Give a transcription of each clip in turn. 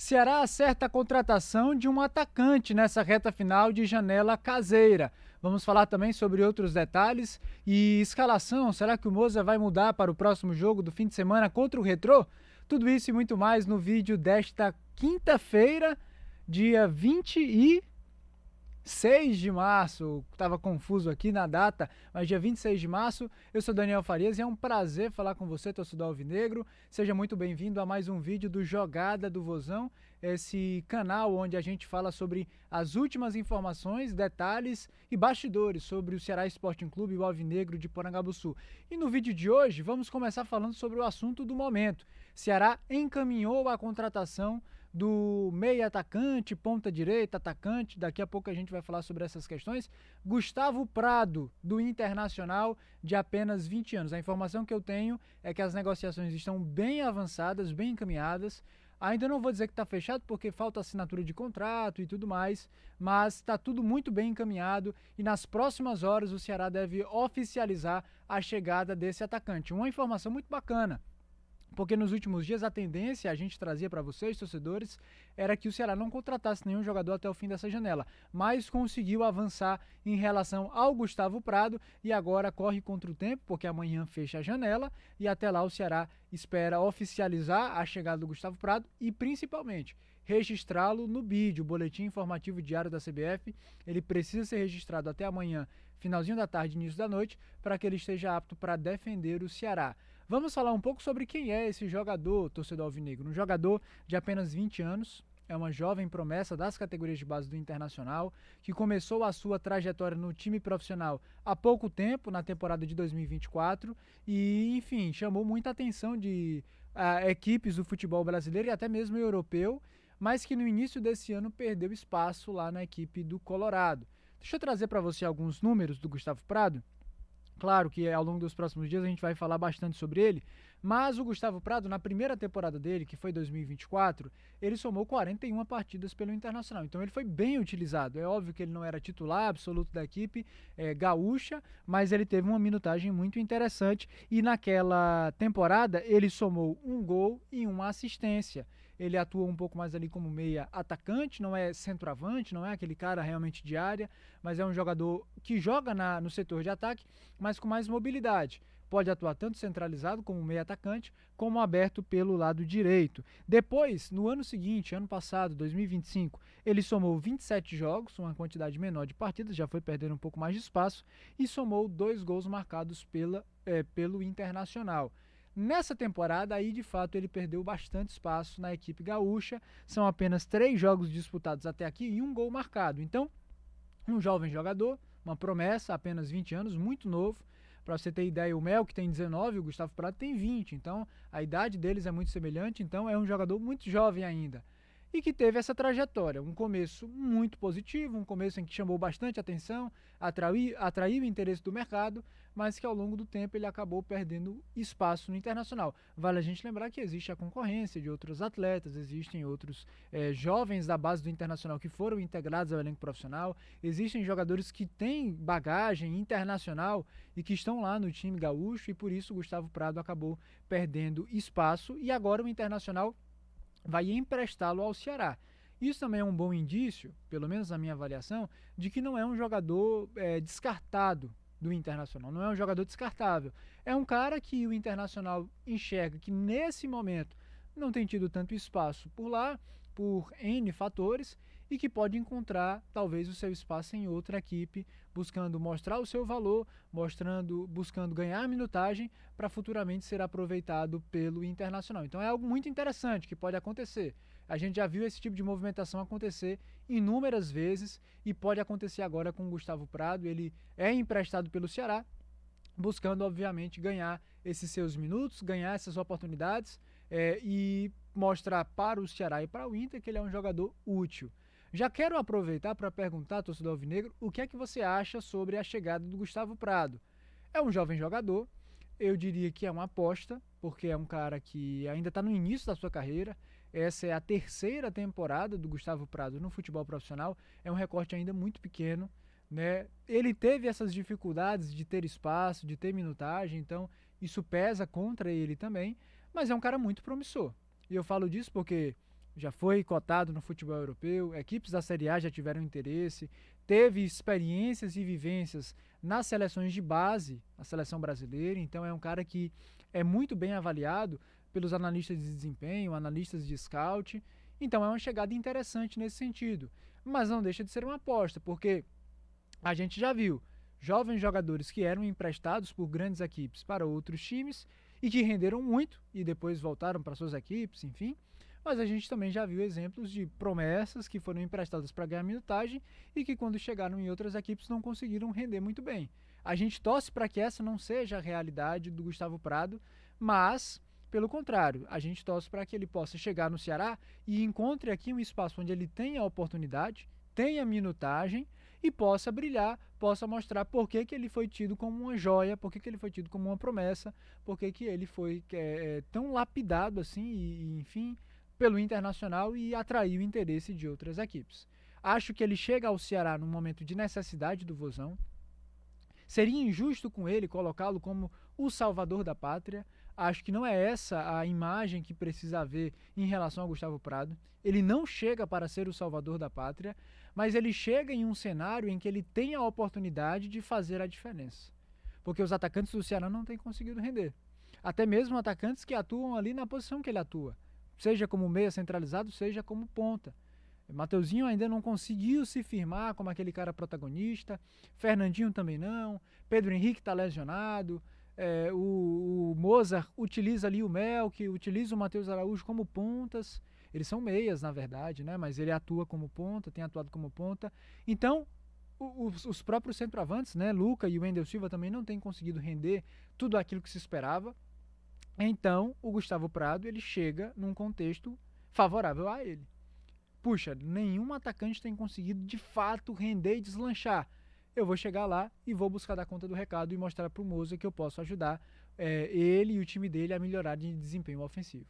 Ceará acerta a contratação de um atacante nessa reta final de janela caseira. Vamos falar também sobre outros detalhes e escalação. Será que o Moza vai mudar para o próximo jogo do fim de semana contra o Retrô? Tudo isso e muito mais no vídeo desta quinta-feira, dia 26 de março, estava confuso aqui na data, mas dia 26 de março, eu sou Daniel Farias e é um prazer falar com você, torcedor alvinegro. Seja muito bem-vindo a mais um vídeo do Jogada do Vozão, esse canal onde a gente fala sobre as últimas informações, detalhes e bastidores sobre o Ceará Sporting Clube e o Alvinegro de Porangabuçu. E no vídeo de hoje, vamos começar falando sobre o assunto do momento. Ceará encaminhou a contratação do meia atacante, ponta direita, atacante, daqui a pouco a gente vai falar sobre essas questões, Gustavo Prado, do Internacional, de apenas 20 anos. A informação que eu tenho é que as negociações estão bem avançadas, bem encaminhadas. Ainda não vou dizer que está fechado porque falta assinatura de contrato e tudo mais, mas está tudo muito bem encaminhado e nas próximas horas o Ceará deve oficializar a chegada desse atacante. Uma informação muito bacana, porque nos últimos dias a tendência, a gente trazia para vocês, torcedores, era que o Ceará não contratasse nenhum jogador até o fim dessa janela, mas conseguiu avançar em relação ao Gustavo Prado e agora corre contra o tempo, porque amanhã fecha a janela e até lá o Ceará espera oficializar a chegada do Gustavo Prado e principalmente registrá-lo no BID, o Boletim Informativo Diário da CBF. Ele precisa ser registrado até amanhã, finalzinho da tarde, início da noite, para que ele esteja apto para defender o Ceará. Vamos falar um pouco sobre quem é esse jogador, torcedor alvinegro. Um jogador de apenas 20 anos, é uma jovem promessa das categorias de base do Internacional, que começou a sua trajetória no time profissional há pouco tempo, na temporada de 2024, e, enfim, chamou muita atenção de equipes do futebol brasileiro e até mesmo europeu, mas que no início desse ano perdeu espaço lá na equipe do Colorado. Deixa eu trazer para você alguns números do Gustavo Prado. Claro que ao longo dos próximos dias a gente vai falar bastante sobre ele, mas o Gustavo Prado, na primeira temporada dele, que foi 2024, ele somou 41 partidas pelo Internacional. Então ele foi bem utilizado. É óbvio que ele não era titular absoluto da equipe gaúcha, mas ele teve uma minutagem muito interessante e naquela temporada ele somou um gol e uma assistência. Ele atua um pouco mais ali como meia atacante, não é centroavante, não é aquele cara realmente de área, mas é um jogador que joga no setor de ataque, mas com mais mobilidade. Pode atuar tanto centralizado como meio atacante, como aberto pelo lado direito. Depois, no ano seguinte, ano passado, 2025, ele somou 27 jogos, uma quantidade menor de partidas, já foi perdendo um pouco mais de espaço, e somou 2 gols marcados pelo Internacional. Nessa temporada, aí de fato ele perdeu bastante espaço na equipe gaúcha, são apenas 3 jogos disputados até aqui e um gol marcado. Então, um jovem jogador, uma promessa, apenas 20 anos, muito novo. Para você ter ideia, o Mel, que tem 19, o Gustavo Prado tem 20, então a idade deles é muito semelhante, então é um jogador muito jovem ainda. E que teve essa trajetória, um começo muito positivo, um começo em que chamou bastante atenção, atraiu o interesse do mercado, mas que ao longo do tempo ele acabou perdendo espaço no Internacional. Vale a gente lembrar que existe a concorrência de outros atletas, existem outros jovens da base do Internacional que foram integrados ao elenco profissional, existem jogadores que têm bagagem internacional e que estão lá no time gaúcho e por isso o Gustavo Prado acabou perdendo espaço e agora o Internacional vai emprestá-lo ao Ceará. Isso também é um bom indício, pelo menos na minha avaliação, de que não é um jogador descartado do Internacional, não é um jogador descartável. É um cara que o Internacional enxerga que nesse momento não tem tido tanto espaço por lá, por N fatores, e que pode encontrar talvez o seu espaço em outra equipe, buscando mostrar o seu valor, buscando ganhar minutagem para futuramente ser aproveitado pelo Internacional. Então é algo muito interessante que pode acontecer. A gente já viu esse tipo de movimentação acontecer inúmeras vezes e pode acontecer agora com o Gustavo Prado. Ele é emprestado pelo Ceará, buscando obviamente ganhar esses seus minutos, ganhar essas oportunidades e mostrar para o Ceará e para o Inter que ele é um jogador útil. Já quero aproveitar para perguntar, torcedor alvinegro, o que é que você acha sobre a chegada do Gustavo Prado? É um jovem jogador, eu diria que é uma aposta, porque é um cara que ainda está no início da sua carreira. Essa é a terceira temporada do Gustavo Prado no futebol profissional, é um recorte ainda muito pequeno, né? Ele teve essas dificuldades de ter espaço, de ter minutagem, então isso pesa contra ele também, mas é um cara muito promissor. E eu falo disso porque já foi cotado no futebol europeu, equipes da Série A já tiveram interesse, teve experiências e vivências nas seleções de base, na seleção brasileira, então é um cara que é muito bem avaliado pelos analistas de desempenho, analistas de scout, então é uma chegada interessante nesse sentido, mas não deixa de ser uma aposta, porque a gente já viu jovens jogadores que eram emprestados por grandes equipes para outros times e que renderam muito e depois voltaram para suas equipes, enfim. Mas a gente também já viu exemplos de promessas que foram emprestadas para ganhar minutagem e que quando chegaram em outras equipes não conseguiram render muito bem. A gente torce para que essa não seja a realidade do Gustavo Prado, mas, pelo contrário, a gente torce para que ele possa chegar no Ceará e encontre aqui um espaço onde ele tenha a oportunidade, tenha minutagem e possa brilhar, possa mostrar por que, que ele foi tido como uma joia, por que, que ele foi tido como uma promessa, por que, que ele foi tão lapidado assim e enfim, pelo Internacional e atraiu o interesse de outras equipes. Acho que ele chega ao Ceará num momento de necessidade do Vozão. Seria injusto com ele colocá-lo como o salvador da pátria. Acho que não é essa a imagem que precisa haver em relação ao Gustavo Prado. Ele não chega para ser o salvador da pátria, mas ele chega em um cenário em que ele tem a oportunidade de fazer a diferença. Porque os atacantes do Ceará não têm conseguido render. Até mesmo atacantes que atuam ali na posição que ele atua. Seja como meia centralizado, seja como ponta. Mateuzinho ainda não conseguiu se firmar como aquele cara protagonista, Fernandinho também não, Pedro Henrique está lesionado, o Mozart utiliza ali o Melk, utiliza o Matheus Araújo como pontas, eles são meias na verdade, né? Mas ele atua como ponta, tem atuado como ponta, então os próprios centroavantes, né? Luca e o Wendel Silva também não têm conseguido render tudo aquilo que se esperava. Então, o Gustavo Prado, ele chega num contexto favorável a ele. Puxa, nenhum atacante tem conseguido de fato render e deslanchar. Eu vou chegar lá e vou buscar dar conta do recado e mostrar para o Moza que eu posso ajudar ele e o time dele a melhorar de desempenho ofensivo.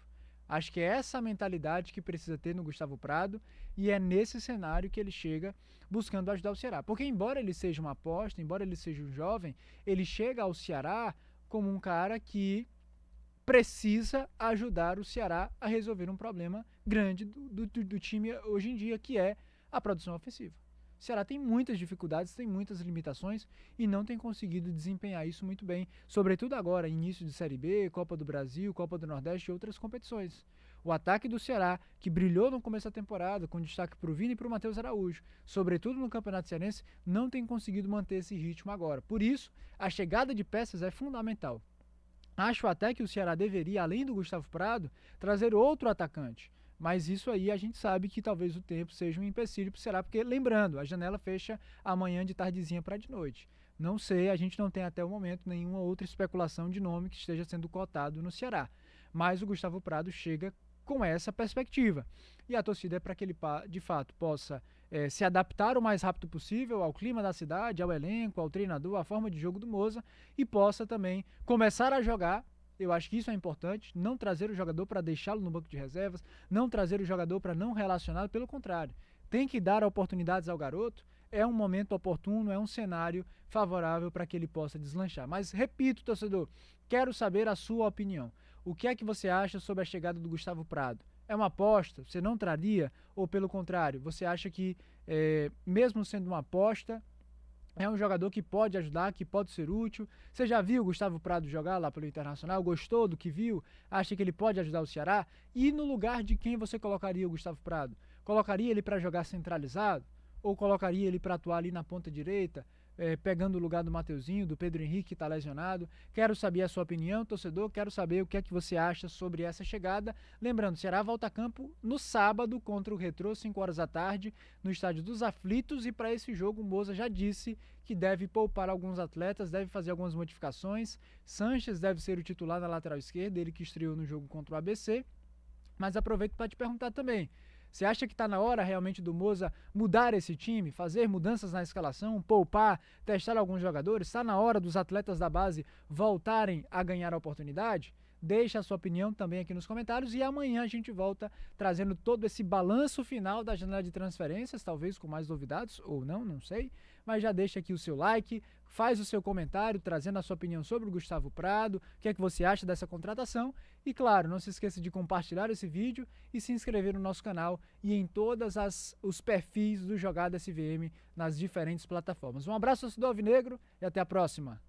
Acho que é essa a mentalidade que precisa ter no Gustavo Prado e é nesse cenário que ele chega buscando ajudar o Ceará. Porque embora ele seja uma aposta, embora ele seja um jovem, ele chega ao Ceará como um cara que precisa ajudar o Ceará a resolver um problema grande do time hoje em dia, que é a produção ofensiva. O Ceará tem muitas dificuldades, tem muitas limitações e não tem conseguido desempenhar isso muito bem, sobretudo agora, início de Série B, Copa do Brasil, Copa do Nordeste e outras competições. O ataque do Ceará, que brilhou no começo da temporada, com destaque para o Vini e para o Matheus Araújo, sobretudo no Campeonato Cearense, não tem conseguido manter esse ritmo agora. Por isso, a chegada de peças é fundamental. Acho até que o Ceará deveria, além do Gustavo Prado, trazer outro atacante. Mas isso aí a gente sabe que talvez o tempo seja um empecilho para o Ceará, porque lembrando, a janela fecha amanhã de tardezinha para de noite. Não sei, a gente não tem até o momento nenhuma outra especulação de nome que esteja sendo cotado no Ceará. Mas o Gustavo Prado chega com essa perspectiva. E a torcida é para que ele, de fato, possa se adaptar o mais rápido possível ao clima da cidade, ao elenco, ao treinador, à forma de jogo do Moza e possa também começar a jogar. Eu acho que isso é importante, não trazer o jogador para deixá-lo no banco de reservas, não trazer o jogador para não relacioná-lo, pelo contrário, tem que dar oportunidades ao garoto, é um momento oportuno, é um cenário favorável para que ele possa deslanchar. Mas repito, torcedor, quero saber a sua opinião. O que é que você acha sobre a chegada do Gustavo Prado? É uma aposta? Você não traria? Ou pelo contrário, você acha que, mesmo sendo uma aposta, é um jogador que pode ajudar, que pode ser útil? Você já viu o Gustavo Prado jogar lá pelo Internacional? Gostou do que viu? Acha que ele pode ajudar o Ceará? E no lugar de quem você colocaria o Gustavo Prado? Colocaria ele para jogar centralizado? Ou colocaria ele para atuar ali na ponta direita? Pegando o lugar do Mateuzinho, do Pedro Henrique que está lesionado. Quero saber a sua opinião, torcedor, quero saber o que é que você acha sobre essa chegada. Lembrando, Ceará volta a campo no sábado contra o Retrô, 5 horas da tarde, no Estádio dos Aflitos, e para esse jogo o Moza já disse que deve poupar alguns atletas, deve fazer algumas modificações. Sanches deve ser o titular na lateral esquerda, ele que estreou no jogo contra o ABC. Mas aproveito para te perguntar também, você acha que está na hora realmente do Moza mudar esse time, fazer mudanças na escalação, poupar, testar alguns jogadores? Está na hora dos atletas da base voltarem a ganhar a oportunidade? Deixa a sua opinião também aqui nos comentários e amanhã a gente volta trazendo todo esse balanço final da janela de transferências, talvez com mais novidades ou não, não sei, mas já deixa aqui o seu like, faz o seu comentário trazendo a sua opinião sobre o Gustavo Prado, o que é que você acha dessa contratação e claro, não se esqueça de compartilhar esse vídeo e se inscrever no nosso canal e em todas os perfis do Jogada SVM nas diferentes plataformas. Um abraço, torcedor alvinegro, e até a próxima!